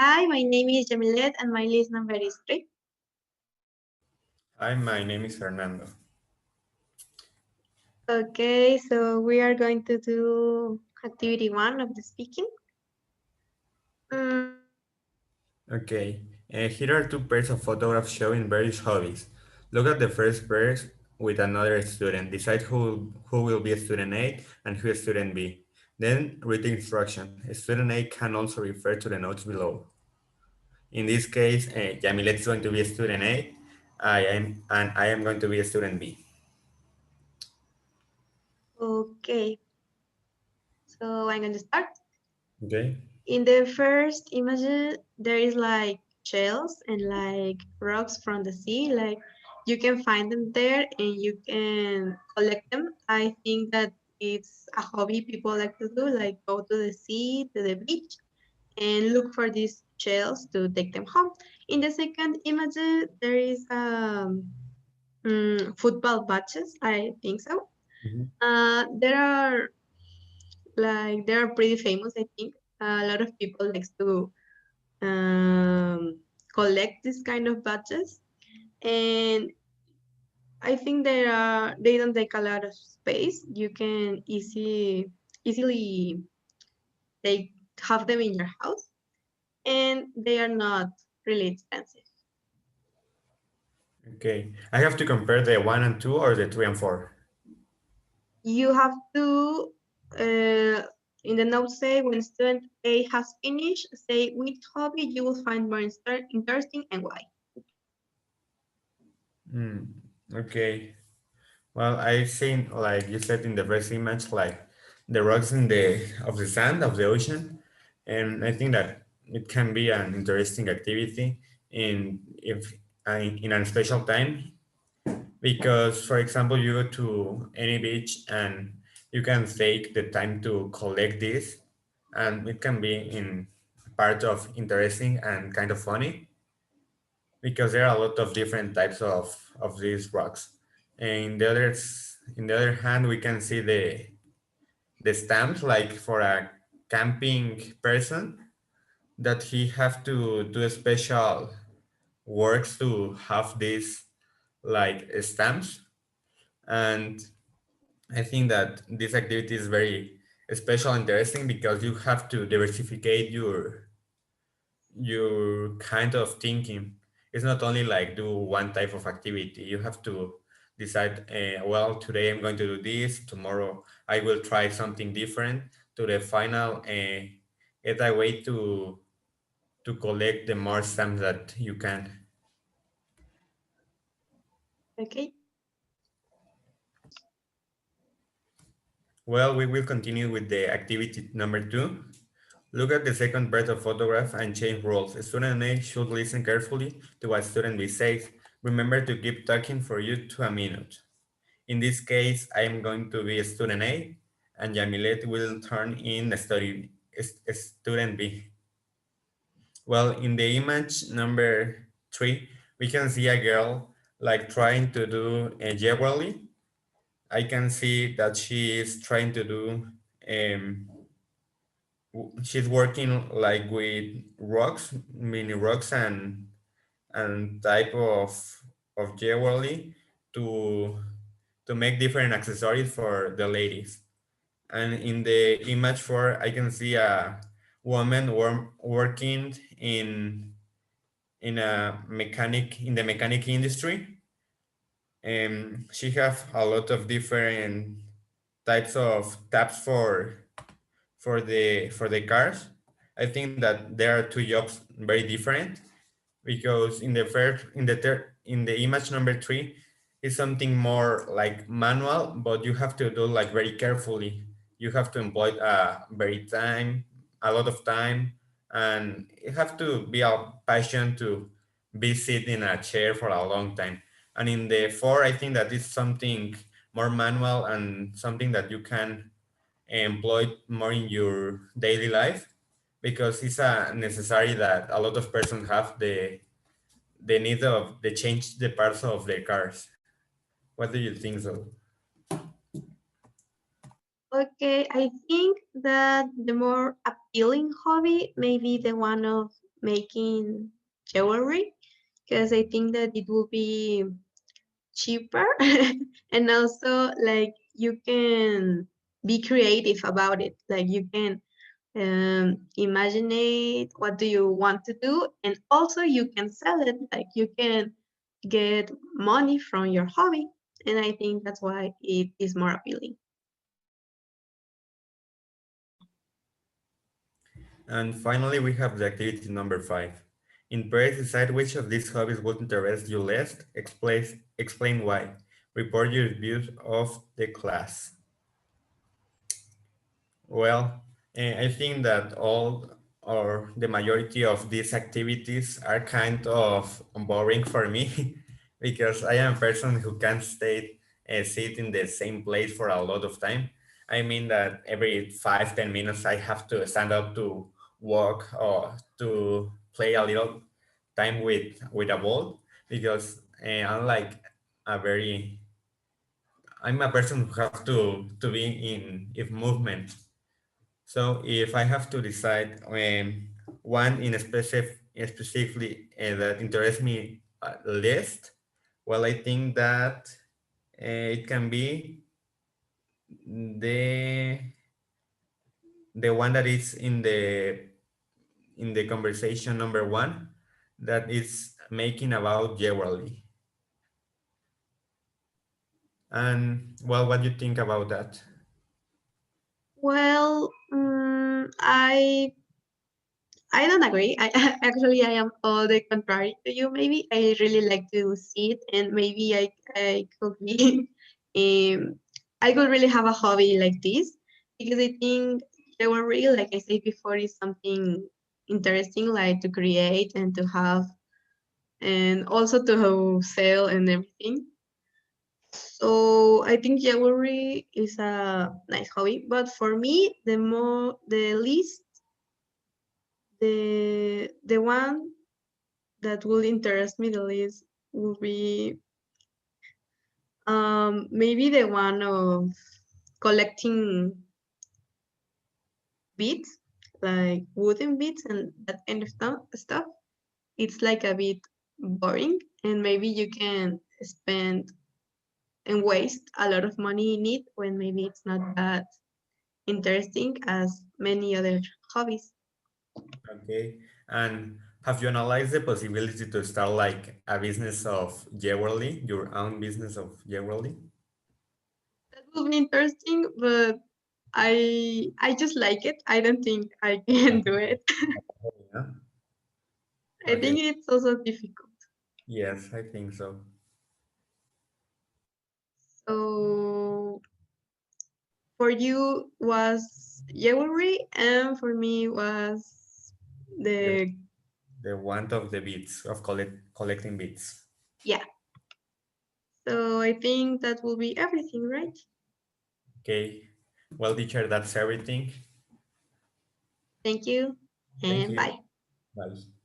Hi, my name is Jamilet and my list number is 3. Hi, my name is Fernando. Okay, so we are going to do activity 1 of the speaking. Mm, Okay, here are two pairs of photographs showing various hobbies. Look at the first pair with another student. Decide who will be student A and who is student B. Then read the instruction. Student A can also refer to the notes below. In this case, Jamilet is going to be a student A, and I am going to be a student B. okay, so I'm going to start. Okay. In the first image, there is like shells and like rocks from the sea. Like you can find them there and you can collect them. I think that it's a hobby people like to do, like go to the sea, to the beach, and look for these shells to take them home. In the second image, there is football matches. I think so. Mhm. There are they are pretty famous. I think a lot of people likes to um, collect this kind of badges, and I think they don't take a lot of space. You can easily take have them in your house, and they are not really expensive. Okay. I have to compare the 1 and 2 or the 3 and 4. You have to in the notes say when student A has finished, say which hobby you will find more interesting and why. Mm, okay. Well, I seen like you said in the first image, like the rocks in the of the sand of the ocean, and I think that it can be an interesting activity in a special time because, for example, you go to any beach and you can take the time to collect this, and it can be in part of interesting and kind of funny because there are a lot of different types of these rocks. And in the other hand, we can see the stamps like for a camping person that he have to do special works to have these like stamps. And I think that this activity is very special and interesting because you have to diversify your kind of thinking. It's not only like do one type of activity. You have to decide, well, today I'm going to do this, tomorrow I will try something different to the final get a way to collect the more stamps that you can. Okay. Well, we will continue with the activity number 2. Look at the second part of photograph and change roles. Student A should listen carefully to what student B says. Remember to keep talking for you to a minute. In this case, I am going to be student A, and Jamilet will turn in student B. Well, in the image number 3, we can see a girl like trying to do a jewelry. I can see that she is trying to do, she's working like with rocks, mini rocks and type of jewelry to to make different accessories for the ladies. And in the image 4, I can see a woman working in a mechanic in the mechanic industry. And she have a lot of different types of tabs for the cars. I think that there are two jobs very different because in the image number 3 is something more like manual, but you have to do like very carefully. You have to employ a lot of time, and you have to be a passion to be sit in a chair for a long time. And in the 4, I think that is something more manual and something that you can employ more in your daily life because it's a necessary that a lot of persons have the need of the change the parts of their cars. What do you think so? Okay, I think that the more appealing hobby may be the one of making jewelry, because I think that it will be cheaper and also like you can be creative about it. Like you can imagine what do you want to do, and also you can sell it. Like you can get money from your hobby, and I think that's why it is more appealing. And finally, we have the activity number 5. In pairs, decide which of these hobbies would interest you least. Explain why. Report your views of the class. Well, I think that all or the majority of these activities are kind of boring for me because I am a person who can't sit in the same place for a lot of time. I mean that every 5-10 minutes I have to stand up to walk or to play a little time with a ball because a very I'm a person who have to be in movement. So if I have to decide one specifically that interests me least, well, I think that it can be the the one that is in the conversation number 1, that is making about jewelry. And well, what do you think about that? Well, I don't agree. I actually I am all the contrary to you. Maybe I really like to see it, and maybe I could be I could really have a hobby like this, because I think jewelry, like I said before, is something interesting, like to create and to have, and also to sell and everything. So I think jewelry is a nice hobby, but for me, the least, the one that will interest me the least will be maybe the one of collecting beads, like wooden beads and that kind of stuff. It's like a bit boring, and maybe you can spend and waste a lot of money in it when maybe it's not that interesting as many other hobbies. Okay. And have you analyzed the possibility to start like a business of jewelry, your own business of jewelry? That will be interesting, but I just like it. I don't think I can do it. Yeah. I Okay. think it's also difficult. Yes, I think so. So for you was jewelry, and for me was The, the the want of the beads, of collecting beads. yeah. So I think that will be everything, right? Okay. Well, teacher, that's everything. Thank you Thank and you. bye. Bye.